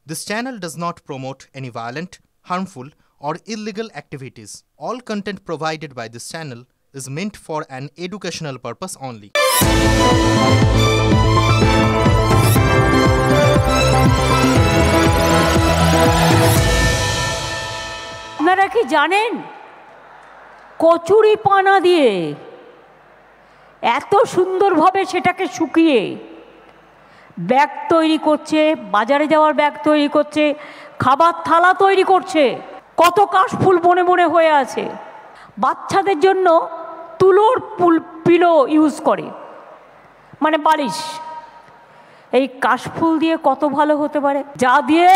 This channel does not promote any violent, harmful, or illegal activities. All content provided by this channel is meant for an educational purpose only. আপনারা কি জানেন কচুরি পানা দিয়ে এত সুন্দরভাবে সেটাকে শুকিয়ে ব্যাগ তৈরি করছে, বাজারে যাওয়ার ব্যাগ তৈরি করছে, খাবার থালা তৈরি করছে, কত কাশফুল বনে বনে হয়ে আছে। বাচ্চাদের জন্য তুলোর পিলো ইউজ করে, মানে বালিশ। এই কাশফুল দিয়ে কত ভালো হতে পারে, যা দিয়ে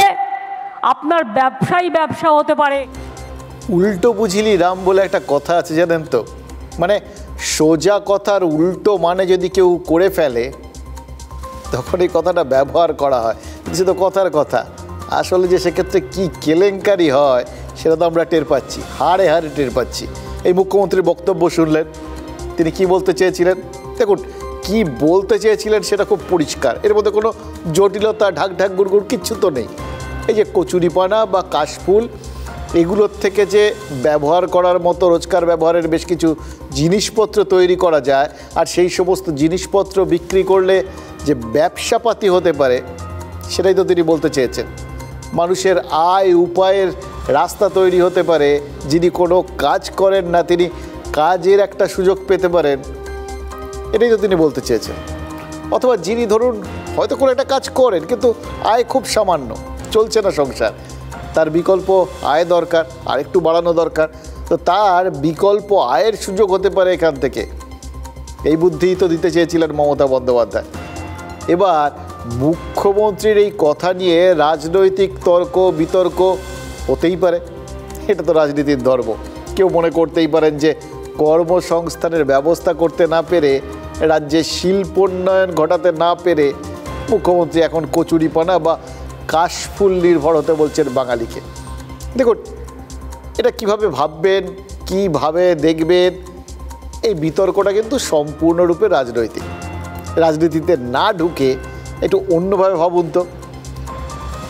আপনার ব্যবসা হতে পারে। উল্টো বুঝিলি রাম বলে একটা কথা আছে, জানেন তো? মানে সোজা কথার উল্টো মানে যদি কেউ করে ফেলে তখন এই কথাটা ব্যবহার করা হয়। সে তো কথার কথা, আসলে যে সেক্ষেত্রে কী কেলেঙ্কারি হয় সেটা তো আমরা টের পাচ্ছি, হাড়ে হাড়ে টের পাচ্ছি। এই মুখ্যমন্ত্রীর বক্তব্য শুনলেন, তিনি কি বলতে চেয়েছিলেন? দেখুন, কি বলতে চেয়েছিলেন সেটা খুব পরিষ্কার, এর মধ্যে কোনো জটিলতা ঢাক ঢাক গুড়গুড় কিচ্ছু তো নেই। এই যে কচুরিপানা বা কাশফুল, এগুলোর থেকে যে ব্যবহার করার মতো রোজকার ব্যবহারের বেশ কিছু জিনিসপত্র তৈরি করা যায়, আর সেই সমস্ত জিনিসপত্র বিক্রি করলে যে ব্যবসাপাতি হতে পারে সেটাই তো তিনি বলতে চেয়েছেন। মানুষের আয় উপায়ের রাস্তা তৈরি হতে পারে, যিনি কোনো কাজ করেন না তিনি কাজের একটা সুযোগ পেতে পারেন, এটাই তো তিনি বলতে চেয়েছেন। অথবা যিনি ধরুন হয়তো কোনো একটা কাজ করেন কিন্তু আয় খুব সামান্য, চলছে না সংসার, তার বিকল্প আয় দরকার, আর একটু বাড়ানো দরকার, তো তার বিকল্প আয়ের সুযোগ হতে পারে এখান থেকে। এই বুদ্ধিই তো দিতে চেয়েছিলেন মমতা বন্দ্যোপাধ্যায়। এবার মুখ্যমন্ত্রীর এই কথা নিয়ে রাজনৈতিক তর্ক বিতর্ক হতেই পারে, এটা তো রাজনীতির ধর্ম। কেউ মনে করতেই পারেন যে কর্মসংস্থানের ব্যবস্থা করতে না পেরে, রাজ্যে শিল্পোন্নয়ন ঘটাতে না পেরে মুখ্যমন্ত্রী এখন কচুরিপানা বা কাশফুল নির্ভর হতে বলছেন বাঙালিকে। দেখুন, এটা কিভাবে ভাববেন, কিভাবে দেখবেন, এই বিতর্কটা কিন্তু সম্পূর্ণরূপে রাজনৈতিক। রাজনীতিতে না ঢুকে একটু অন্যভাবে ভাবুন তো।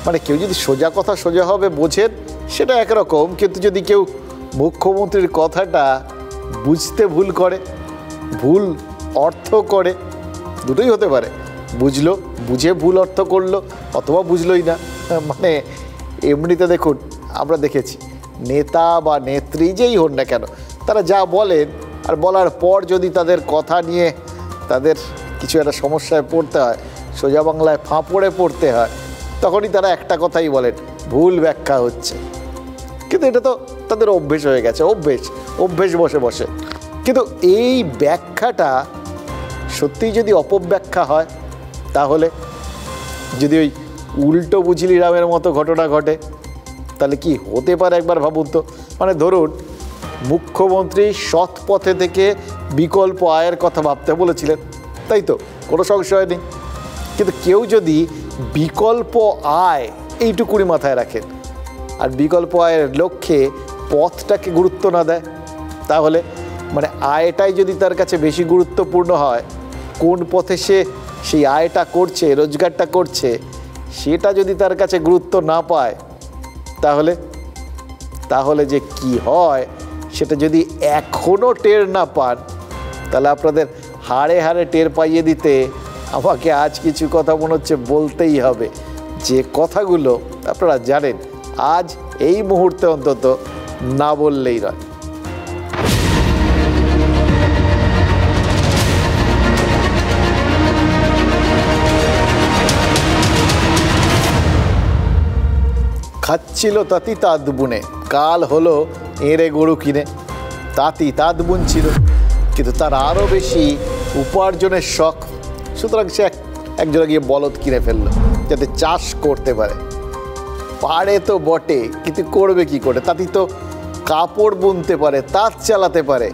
মানে কেউ যদি সোজা কথা সোজাভাবে বোঝেন সেটা একরকম, কিন্তু যদি কেউ মুখ্যমন্ত্রীর কথাটা বুঝতে ভুল করে, ভুল অর্থ করে, দুটোই হতে পারে, বুঝলো, বুঝে ভুল অর্থ করলো, অথবা বুঝলোই না। মানে এমনিতে দেখুন, আমরা দেখেছি নেতা বা নেত্রী যেই হন না কেন, তারা যা বলেন আর বলার পর যদি তাদের কথা নিয়ে তাদের কিছু একটা সমস্যায় পড়তে হয়, সোজা বাংলায় ফাঁপড়ে পড়তে হয়, তখনই তারা একটা কথাই বলেন, ভুল ব্যাখ্যা হচ্ছে। কিন্তু এটা তো তাদের অভ্যেস হয়ে গেছে, অভ্যেস বসে বসে। কিন্তু এই ব্যাখ্যাটা সত্যিই যদি অপব্যাখ্যা হয়, তাহলে যদি ওই উল্টো বুঝিলি রামের মতো ঘটনা ঘটে, তাহলে কি হতে পারে একবার ভাবুন তো। মানে ধরুন, মুখ্যমন্ত্রী সৎ পথে থেকে বিকল্প আয়ের কথা ভাবতে বলেছিলেন, তাই তো, কোনো সংশয় নেই। কিন্তু কেউ যদি বিকল্প আয় এইটুকুনি মাথায় রাখেন আর বিকল্প আয়ের লক্ষ্যে পথটাকে গুরুত্ব না দেয়, তাহলে মানে আয়টাই যদি তার কাছে বেশি গুরুত্বপূর্ণ হয়, কোন পথে সে সেই আয়টা করছে, রোজগারটা করছে, সেটা যদি তার কাছে গুরুত্ব না পায়, তাহলে যে কি হয় সেটা যদি এখনও টের না পান, তাহলে আপনাদের হাড়ে হাড়ে টের পাইয়ে দিতে আমাকে আজ কিছু কথা মনে হচ্ছে বলতেই হবে, যে কথাগুলো আপনারা জানেন, আজ এই মুহূর্তে অন্তত না বললেই নয়। খাচ্ছিল তাঁতি তাঁত বুনে, কাল হলো এঁড়ে গরু কিনে। তাঁতি তাঁত বুনছিল, কিন্তু তার আরও বেশি উপার্জনের শখ, সুতরাং সে একজনে গিয়ে বলদ কিনে ফেললো যাতে চাষ করতে পারে। পারে তো বটে, কিন্তু করবে কি করে? তাঁতি তো কাপড় বুনতে পারে, তাঁত চালাতে পারে,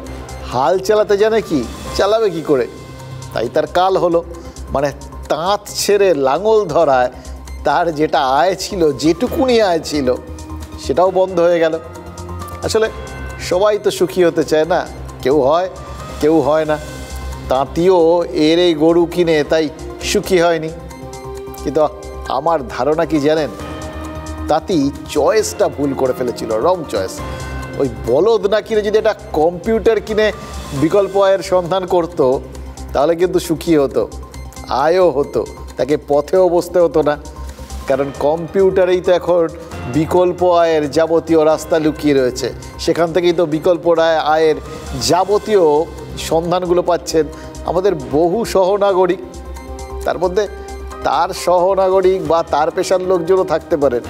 হাল চালাতে জানে কি, চালাবে কি করে? তাই তার কাল হলো, মানে তাঁত ছেড়ে লাঙল ধরায় তার যেটা আয় ছিল, যেটুকুনি আয় ছিল, সেটাও বন্ধ হয়ে গেল। আসলে সবাই তো সুখী হতে চায় না, কেউ হয় কেউ হয় না। তাঁতিও এর এই গরু কিনে তাই সুখী হয়নি। কিন্তু আমার ধারণা কি জানেন, তাতেই চয়েসটা ভুল করে ফেলেছিল, রং চয়েস। ওই বলদ না কিনে যদি একটা কম্পিউটার কিনে বিকল্প আয়ের সন্ধান করত, তাহলে কিন্তু সুখী হতো, আয়ও হতো, তাকে পথেও বসতে হতো না। কারণ কম্পিউটারেই তো এখন বিকল্প আয়ের যাবতীয় রাস্তা লুকিয়ে রয়েছে, সেখান থেকেই তো বিকল্প আয়ের যাবতীয় সন্ধানগুলো পাচ্ছেন আমাদের বহু সহনাগরিক। তার মধ্যে তার সহনাগরিক বা তার পেশার লোকজনও থাকতে পারেন,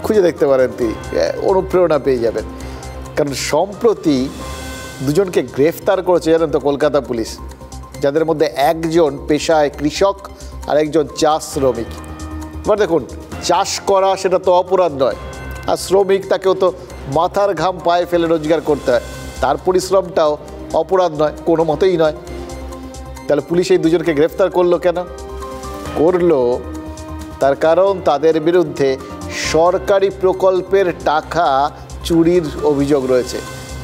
খুঁজে দেখতে পারেন, তিনি অনুপ্রেরণা পেয়ে যাবেন। কারণ সম্প্রতি দুজনকে গ্রেফতার করেছে জানেন তো কলকাতা পুলিশ, যাদের মধ্যে একজন পেশায় কৃষক আর একজন চাষ শ্রমিক। এবার দেখুন, চাষ করা সেটা তো অপরাধ নয়, আর শ্রমিক তাকেও তো মাথার ঘাম পায়ে ফেলে রোজগার করতে হয়, তার পরিশ্রমটাও অপরাধ নয়, কোনো মতেই নয়। তাহলে পুলিশ এই দুজনকে গ্রেফতার করলো কেন? করলো তার কারণ তাদের বিরুদ্ধে সরকারি প্রকল্পের টাকা চুরির অভিযোগ রয়েছে।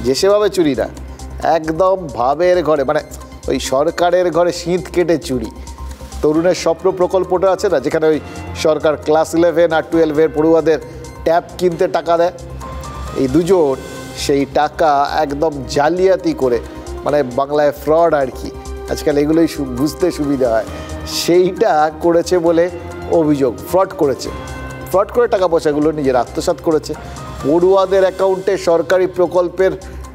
যে সেভাবে চুরি না, একদম ভাবের ঘরে, মানে ওই সরকারের ঘরে শীত কেটে চুরি। তরুণের স্বপ্ন প্রকল্পটা আছে না, যেখানে ওই সরকার ক্লাস 11 আর 12-এর পড়ুয়াদের ট্যাব কিনতে টাকা দেয়, এই দুজন সেই টাকা একদম জালিয়াতি করে, মানে বাংলায় ফ্রড আর কি, আজকাল এগুলোই বুঝতে সুবিধা হয়, সেইটা করেছে বলে অভিযোগ। ফ্রড করেছে, ফ্রড করে টাকা পয়সাগুলো নিজের আত্মসাৎ করেছে। পড়ুয়াদের অ্যাকাউন্টে সরকারি প্রকল্পের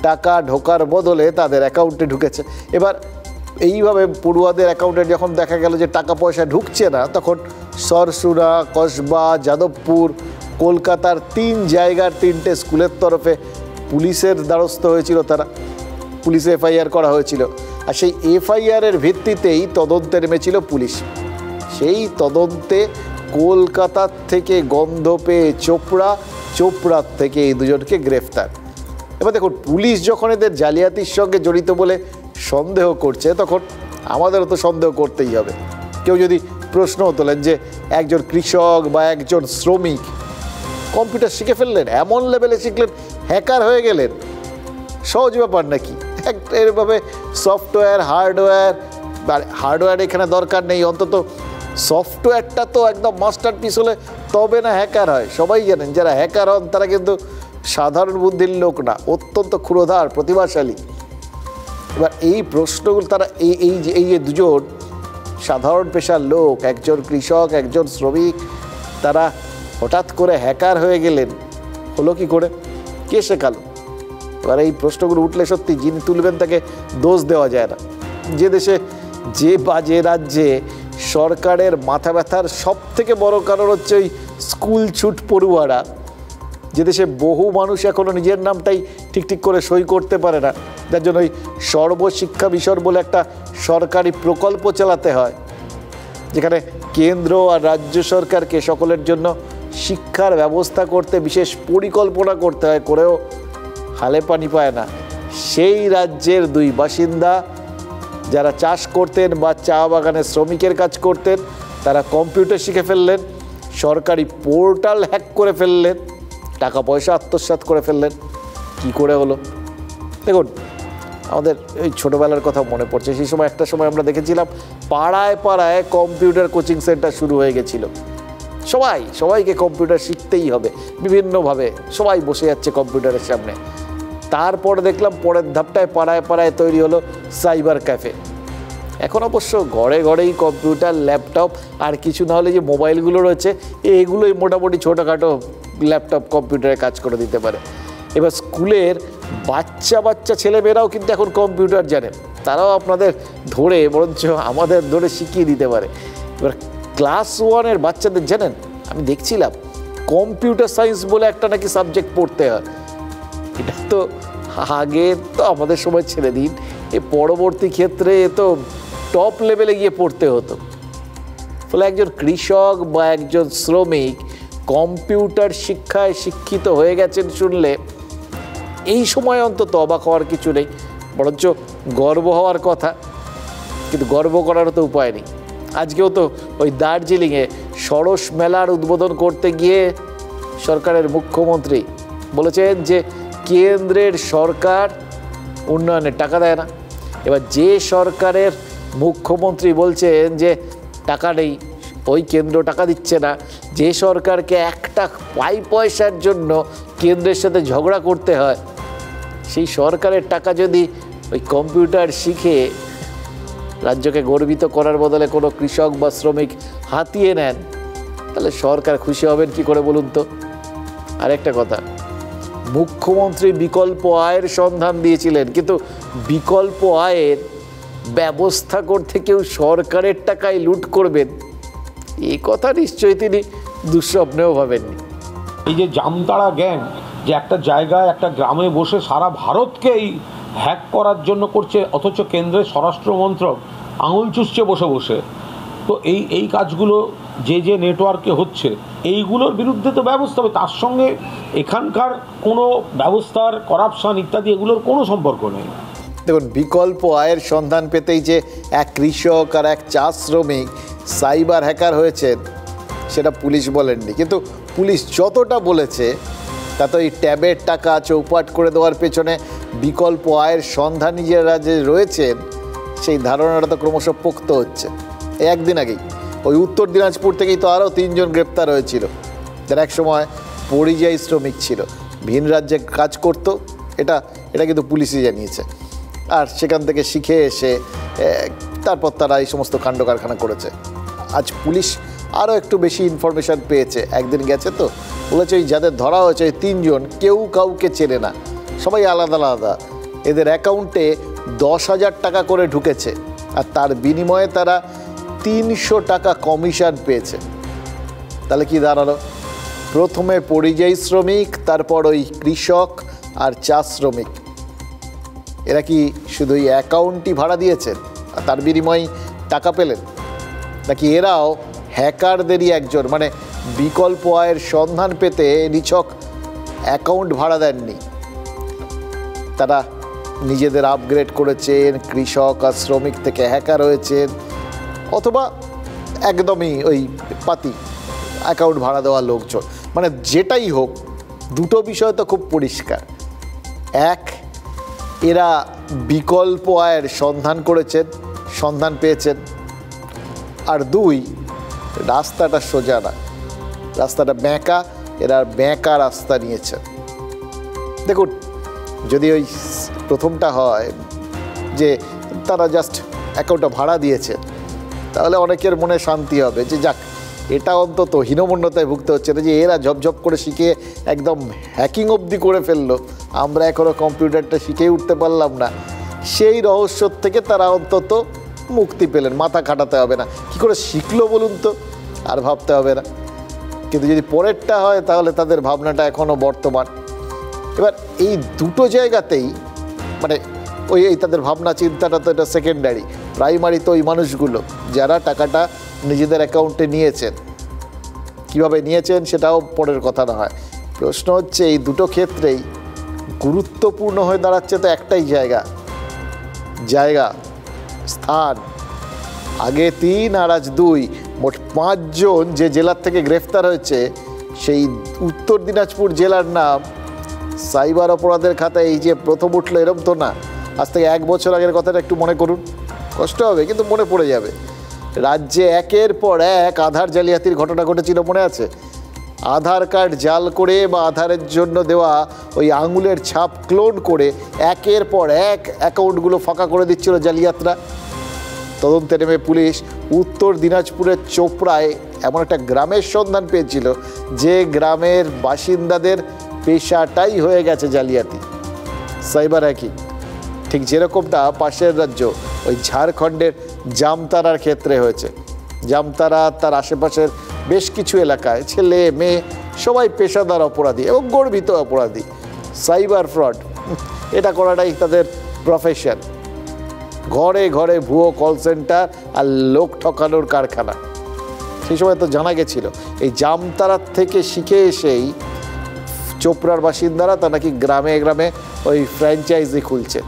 টাকা ঢোকার বদলে তাদের অ্যাকাউন্টে ঢুকেছে। এবার এইভাবে পড়ুয়াদের অ্যাকাউন্টে যখন দেখা গেল যে টাকা পয়সা ঢুকছে না, তখন সরসুরা, কসবা, যাদবপুর, কলকাতার 3 জায়গার 3টে স্কুলের তরফে পুলিশের দ্বারস্থ হয়েছিল তারা, পুলিশে এফআইআর করা হয়েছিল। আর সেই এফআইআরের ভিত্তিতেই তদন্তে নেমেছিল পুলিশ। সেই তদন্তে কলকাতার থেকে গন্ধ পেয়ে চোপড়ার থেকে এই দুজনকে গ্রেফতার। এবার দেখুন, পুলিশ যখন এদের জালিয়াতির সঙ্গে জড়িত বলে সন্দেহ করছে, তখন আমাদেরও তো সন্দেহ করতেই হবে। কেউ যদি প্রশ্ন তোলেন যে একজন কৃষক বা একজন শ্রমিক কম্পিউটার শিখে ফেললেন, এমন লেভেলে শিখলেন, হ্যাকার হয়ে গেলেন, সহজ ব্যাপার নাকি? এরভাবে সফটওয়্যার, হার্ডওয়্যার এখানে দরকার নেই, অন্তত সফটওয়্যারটা তো একদম মাস্টারপিস হলে তবে না হ্যাকার হয়। সবাই জানেন যারা হ্যাকার হন তারা কিন্তু সাধারণ বুদ্ধির লোক না, অত্যন্ত ক্ষুরধার, প্রতিভাশালী। এবার এই প্রশ্নগুলো তারা এই যে দুজন সাধারণ পেশার লোক, একজন কৃষক, একজন শ্রমিক, তারা হঠাৎ করে হ্যাকার হয়ে গেলেন, হলো কি করে? কে শেখালো? এবার এই প্রশ্নগুলো উঠলে সত্যি যিনি তুলবেন তাকে দোষ দেওয়া যায় না। যে দেশে, যে রাজ্যে সরকারের মাথা ব্যথার সব থেকে বড় কারণ হচ্ছে ওই স্কুল ছুট পড়ুয়ারা, যে দেশে বহু মানুষ এখনও নিজের নামটাই ঠিক করে সই করতে পারে না, যার জন্য ওই সর্বশিক্ষা মিশন বলে একটা সরকারি প্রকল্প চালাতে হয়, যেখানে কেন্দ্র আর রাজ্য সরকারকে সকলের জন্য শিক্ষার ব্যবস্থা করতে বিশেষ পরিকল্পনা করতে হয়, করেও হালে পানি পায় না। সেই রাজ্যের 2 বাসিন্দা যারা চাষ করতেন বা চা বাগানে শ্রমিকের কাজ করতেন, তারা কম্পিউটার শিখে ফেললেন, সরকারি পোর্টাল হ্যাক করে ফেললেন, টাকা পয়সা আত্মসাৎ করে ফেললেন। কি করে হলো? দেখুন, আমাদের এই ছোটোবেলার কথা মনে পড়ছে, সেই সময় একটা সময় আমরা দেখেছিলাম পাড়ায় পাড়ায় কম্পিউটার কোচিং সেন্টার শুরু হয়ে গেছিলো। সবাইকে কম্পিউটার শিখতেই হবে, বিভিন্নভাবে সবাই বসে যাচ্ছে কম্পিউটারের সামনে। তারপর দেখলাম পরের ধাপটায় পাড়ায় পাড়ায় তৈরি হলো সাইবার ক্যাফে। এখন অবশ্য ঘরে ঘরেই কম্পিউটার, ল্যাপটপ, আর কিছু না হলে যে মোবাইলগুলো রয়েছে, এগুলোই মোটামুটি ছোটোখাটো ল্যাপটপ, কম্পিউটারে কাজ করে দিতে পারে। এবার স্কুলের বাচ্চা ছেলেমেয়েরাও কিন্তু এখন কম্পিউটার জানে, তারাও আপনাদের ধরে, বরঞ্চ আমাদের ধরে শিখিয়ে দিতে পারে। এবার ক্লাস 1-এর বাচ্চাদের জানেন, আমি দেখছিলাম কম্পিউটার সায়েন্স বলে একটা নাকি সাবজেক্ট পড়তে হয়। এটা তো আগে তো আমাদের সময় ছেড়ে দিন, এ পরবর্তী ক্ষেত্রে এ তো টপ লেভেলে গিয়ে পড়তে হতো। ফলে একজন কৃষক বা একজন শ্রমিক কম্পিউটার শিক্ষায় শিক্ষিত হয়ে গেছেন শুনলে এই সময় অন্তত অবাক হওয়ার কিছু নেই, বরঞ্চ গর্ব হওয়ার কথা। কিন্তু গর্ব করারও তো উপায় নেই। আজকেও তো ওই দার্জিলিংয়ে সরস মেলার উদ্বোধন করতে গিয়ে সরকারের মুখ্যমন্ত্রী বলেছেন যে কেন্দ্রের সরকার উন্নয়নের টাকা দেয় না। এবার যে সরকারের মুখ্যমন্ত্রী বলছেন যে টাকা নেই, ওই কেন্দ্র টাকা দিচ্ছে না, যে সরকারকে একটা পাই পয়সার জন্য কেন্দ্রের সাথে ঝগড়া করতে হয়, সেই সরকারের টাকা যদি ওই কম্পিউটার শিখে রাজ্যকে গর্বিত করার বদলে কোনো কৃষক বা শ্রমিক হাতিয়ে নেন, তাহলে সরকার খুশি হবেন কি করে বলুন তো? আরেকটা কথা, মুখ্যমন্ত্রী বিকল্প আয়ের সন্ধান দিয়েছিলেন, কিন্তু বিকল্প আয়ের ব্যবস্থা করতে কেউ সরকারের টাকায় লুট করবেন, এই কথা নিশ্চয়ই তিনি দুঃস্বপ্নেও ভাবেননি। এই যে জামতাড়া গ্যাং যে একটা জায়গায় একটা গ্রামে বসে সারা ভারতকেই হ্যাক করার জন্য করছে, অথচ কেন্দ্রের স্বরাষ্ট্র মন্ত্রক আঙুল চুষছে বসে বসে, তো এই কাজগুলো যে নেটওয়ার্কে হচ্ছে, এইগুলোর বিরুদ্ধে তো ব্যবস্থা হবে, তার সঙ্গে এখানকার কোনো ব্যবস্থার করাপশন ইত্যাদি এগুলোর কোনো সম্পর্ক নেই। দেখুন, বিকল্প আয়ের সন্ধান পেতেই যে এক কৃষক আর এক চা শ্রমিক সাইবার হ্যাকার হয়েছেন সেটা পুলিশ বলেননি, কিন্তু পুলিশ যতটা বলেছে তাতে ওই ট্যাবের টাকা চৌপাট করে দেওয়ার পেছনে বিকল্প আয়ের সন্ধানী যারা যে রয়েছেন সেই ধারণাটা তো ক্রমশ পোক্ত হচ্ছে। একদিন আগেই ওই উত্তর দিনাজপুর থেকেই তো আরও 3 জন গ্রেপ্তার হয়েছিল, যারা একসময় পরিযায়ী শ্রমিক ছিল, ভিন রাজ্যে কাজ করতো, এটা কিন্তু পুলিশই জানিয়েছে। আর সেখান থেকে শিখে এসে তারপর তারা এই সমস্ত কাণ্ড কারখানা করেছে। আজ পুলিশ আরও একটু বেশি ইনফরমেশান পেয়েছে, একদিন গেছে তো বলেছে ওই যাদের ধরা হয়েছে ওই 3 জন কেউ কাউকে চেনে না, সবাই আলাদা আলাদা, এদের অ্যাকাউন্টে 10,000 টাকা করে ঢুকেছে আর তার বিনিময়ে তারা 300 টাকা কমিশন পেয়েছে। তাহলে কি দাঁড়ালো? প্রথমে পরিযায়ী শ্রমিক, তারপর ওই কৃষক আর চা শ্রমিক, এরা কি শুধু ওই অ্যাকাউন্টই ভাড়া দিয়েছেন আর তার বিনিময়ে টাকা পেলেন, নাকি এরাও হ্যাকারদেরই একজন, মানে বিকল্প আয়ের সন্ধান পেতে নিছক অ্যাকাউন্ট ভাড়া দেননি, তারা নিজেদের আপগ্রেড করেছেন, কৃষক আর শ্রমিক থেকে হ্যাকার হয়েছেন, অথবা একদমই ওই পাতি অ্যাকাউন্ট ভাড়া দেওয়া লোকজন। মানে যেটাই হোক, দুটো বিষয় তো খুব পরিষ্কার। এক, এরা বিকল্প আয়ের সন্ধান পেয়েছেন, আর 2, রাস্তাটা সোজা না, রাস্তাটা বেঁকা, এরা বেঁকা রাস্তা নিয়েছেন। দেখুন, যদি ওই প্রথমটা হয় যে তারা জাস্ট অ্যাকাউন্টটা ভাড়া দিয়েছে, তাহলে অনেকের মনে শান্তি হবে যে যাক, এটা অন্তত হীনমন্যতায় ভুগতে হচ্ছে না, যে এরা ঝপঝপ করে শিখে একদম হ্যাকিং অবধি করে ফেললো, আমরা এখনও কম্পিউটারটা শিখেই উঠতে পারলাম না। সেই রহস্য থেকে তারা অন্তত মুক্তি পেলেন, মাথা খাটাতে হবে না। কি করে শিখলো বলুন তো, আর ভাবতে হবে না। কিন্তু যদি পরেরটা হয় তাহলে তাদের ভাবনাটা এখনও বর্তমান। এবার এই দুটো জায়গাতেই মানে এই তাদের ভাবনা চিন্তাটা তো এটা সেকেন্ডারি, প্রাইমারি তো ওই মানুষগুলো যারা টাকাটা নিজেদের অ্যাকাউন্টে নিয়েছেন। কিভাবে নিয়েছেন সেটাও পরের কথা না হয়, প্রশ্ন হচ্ছে এই দুটো ক্ষেত্রেই গুরুত্বপূর্ণ হয়ে দাঁড়াচ্ছে তো একটাই জায়গা স্থান। আগে 3 আর আজ 2, মোট 5 জন যে জেলার থেকে গ্রেফতার হয়েছে, সেই উত্তর দিনাজপুর জেলার নাম সাইবার অপরাধের খাতায় এই যে প্রথম উঠলো এরম তো না। আজ থেকে 1 বছর আগের কথাটা একটু মনে করুন, কষ্ট হবে কিন্তু মনে পড়ে যাবে। রাজ্যে একের পর এক আধার জালিয়াতির ঘটনা ঘটেছিল, মনে আছে? আধার কার্ড জাল করে বা আধারের জন্য দেওয়া ওই আঙুলের ছাপ ক্লোন করে একের পর এক অ্যাকাউন্টগুলো ফাঁকা করে দিচ্ছিল জালিয়াতরা। তদন্তে নেমে পুলিশ উত্তর দিনাজপুরের চোপড়ায় এমন একটা গ্রামের সন্ধান পেয়েছিল যে গ্রামের বাসিন্দাদের পেশাটাই হয়ে গেছে জালিয়াতি, সাইবার হ্যাকিং। ঠিক যেরকমটা পাশের রাজ্য ওই ঝাড়খণ্ডের জামতারার ক্ষেত্রে হয়েছে। জামতারা তার আশেপাশের বেশ কিছু এলাকায় ছেলে মেয়ে সবাই পেশাদার অপরাধী এবং গর্বিত অপরাধী। সাইবার ফ্রড এটা করাটাই তাদের প্রফেশন। ঘরে ঘরে ভুয়ো কল সেন্টার আর লোক ঠকানোর কারখানা। সেই সময় তো জানা গেছিল এই জামতারার থেকে শিখে এসেই চোপড়ার বাসিন্দারা তা নাকি গ্রামে গ্রামে ওই ফ্র্যাঞ্চাইজি খুলছে।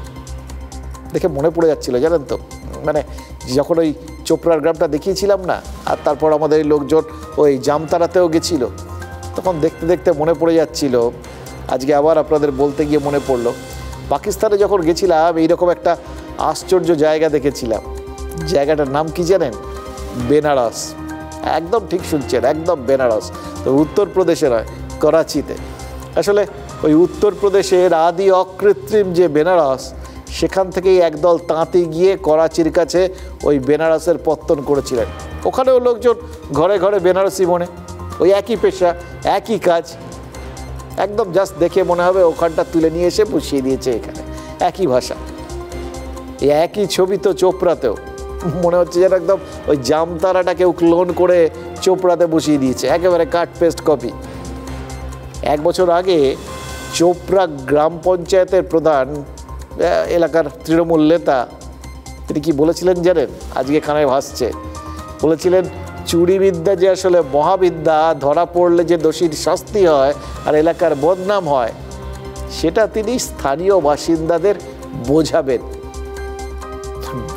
দেখে মনে পড়ে যাচ্ছিল, জানেন তো, মানে যখন ওই চোপড়ার গ্রামটা দেখিয়েছিলাম না, আর তারপর আমাদের এই লোকজন ওই জামতারাতেও গেছিল, তখন দেখতে দেখতে মনে পড়ে যাচ্ছিল। আজকে আবার আপনাদের বলতে গিয়ে মনে পড়লো, পাকিস্তানে যখন গেছিলাম এইরকম একটা আশ্চর্য জায়গা দেখেছিলাম। জায়গাটার নাম কি জানেন? বেনারস। একদম ঠিক শুনছেন, একদম বেনারস। তো উত্তরপ্রদেশে নয়, করাচিতে। আসলে ওই উত্তরপ্রদেশের আদি অকৃত্রিম যে বেনারস, সেখান থেকেই একদল তাঁতি গিয়ে করাচির কাছে ওই বেনারসের পত্তন করেছিলেন। ওখানেও লোকজন ঘরে ঘরে বেনারসি মনে, ওই একই পেশা, একই কাজ, একদম জাস্ট দেখে মনে হবে ওখানটা তুলে নিয়ে এসে বসিয়ে দিয়েছে এখানে, একই ভাষা। এই একই ছবি তো চোপড়াতেও, মনে হচ্ছে যেন একদম ওই জামতারাটা কেউ ক্লোন করে চোপড়াতে বসিয়ে দিয়েছে, একেবারে কাট পেস্ট কপি। 1 বছর আগে চোপড়া গ্রাম পঞ্চায়েতের প্রধান, এলাকার তৃণমূল নেতা, তিনি কি বলেছিলেন জানেন? আজকে কানায় ভাসছে। বলেছিলেন চুরিবিদ্যা যে আসলে মহাবিদ্যা, ধরা পড়লে যে দোষীর শাস্তি হয় আর এলাকার বদনাম হয়, সেটা তিনি স্থানীয় বাসিন্দাদের বোঝাবেন।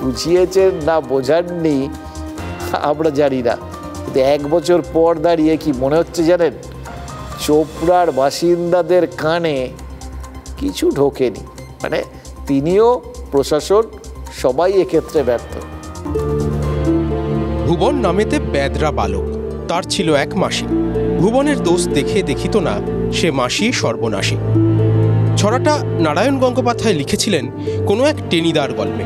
বুঝিয়েছেন না বোঝাননি আমরা জানি না, কিন্তু 1 বছর পর দাঁড়িয়ে কি মনে হচ্ছে জানেন? চোপড়ার বাসিন্দাদের কানে কিছু ঢোকেনি। মানে তিনিও, প্রশাসন, সবাই এক্ষেত্রে ব্যর্থ। ভুবন নামেতে বেদরা বালক, তার ছিল এক মাসি। ভুবনের দোষ দেখে দেখিত না সে মাসি সর্বনাশী। ছড়াটা নারায়ণ গঙ্গোপাধ্যায় লিখেছিলেন কোনো এক টেনিদার গল্পে।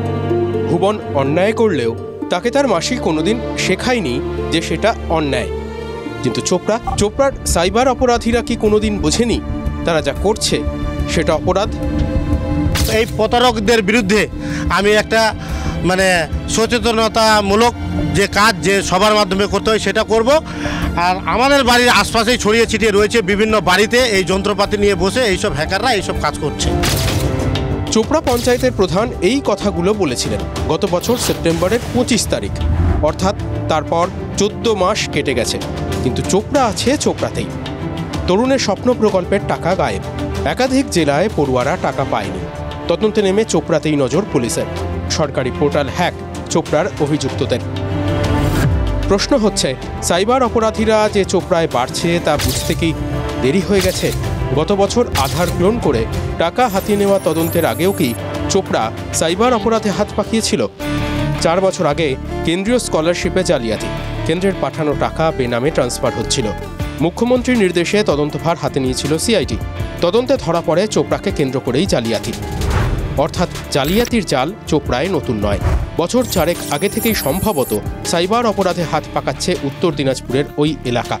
ভুবন অন্যায় করলেও তাকে তার মাসি কোনোদিন শেখায়নি যে সেটা অন্যায়। কিন্তু চোপড়ার সাইবার অপরাধীরা কি কোনোদিন বোঝেনি তারা যা করছে সেটা অপরাধ? এই প্রতারকদের বিরুদ্ধে আমি একটা সচেতনতামূলক যে কাজ, যে সবার মাধ্যমে করতে হয় সেটা করব। আর আমাদের বাড়ির আশপাশেই ছড়িয়ে ছিটিয়ে রয়েছে বিভিন্ন বাড়িতে এই যন্ত্রপাতি নিয়ে বসে এইসব হ্যাকাররা এইসব কাজ করছে। চোপড়া পঞ্চায়েতের প্রধান এই কথাগুলো বলেছিলেন গত বছর সেপ্টেম্বরের 25 তারিখ, অর্থাৎ তারপর 14 মাস কেটে গেছে। কিন্তু চোপড়া আছে চোপড়াতেই। তরুণের স্বপ্ন প্রকল্পের টাকা গায়েব। একাধিক জেলায় পড়ুয়ারা টাকা পায়নি। তদন্তে নেমে চোপড়াতেই নজর পুলিশের। সরকারি পোর্টাল হ্যাক, চোপড়ার অভিযুক্তদের। প্রশ্ন হচ্ছে, সাইবার অপরাধীরা যে চোপড়ায় বাড়ছে তা বুঝতে কি দেরি হয়ে গেছে? গত বছর আধার ক্লোন করে টাকা হাতিয়ে নেওয়া তদন্তের আগেও কি চোপড়া সাইবার অপরাধে হাত পাকিয়েছিল? 4 বছর আগে কেন্দ্রীয় স্কলারশিপে জালিয়াতি, কেন্দ্রের পাঠানো টাকা বেনামে ট্রান্সফার হচ্ছিল। মুখ্যমন্ত্রীর নির্দেশে তদন্তভার হাতে নিয়েছিল সিআইডি। তদন্তে ধরা পড়ে চোপড়াকে কেন্দ্র করেই জালিয়াতি। অর্থাৎ জালিয়াতির জাল চোপড়ায় নতুন নয়। বছর 4 আগে থেকেই সম্ভবত সাইবার অপরাধে হাত পাকাচ্ছে উত্তর দিনাজপুরের ওই এলাকা।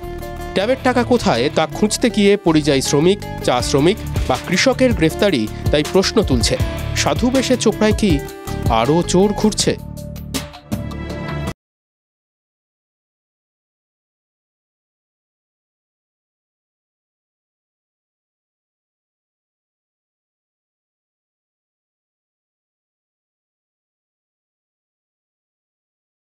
ট্যাবের টাকা কোথায় তা খুঁজতে গিয়ে পরিযায়ী শ্রমিক, চা শ্রমিক বা কৃষকের গ্রেফতারি তাই প্রশ্ন তুলছে, সাধু বেশে চোপড়ায় কি আরও চোর ঘুরছে?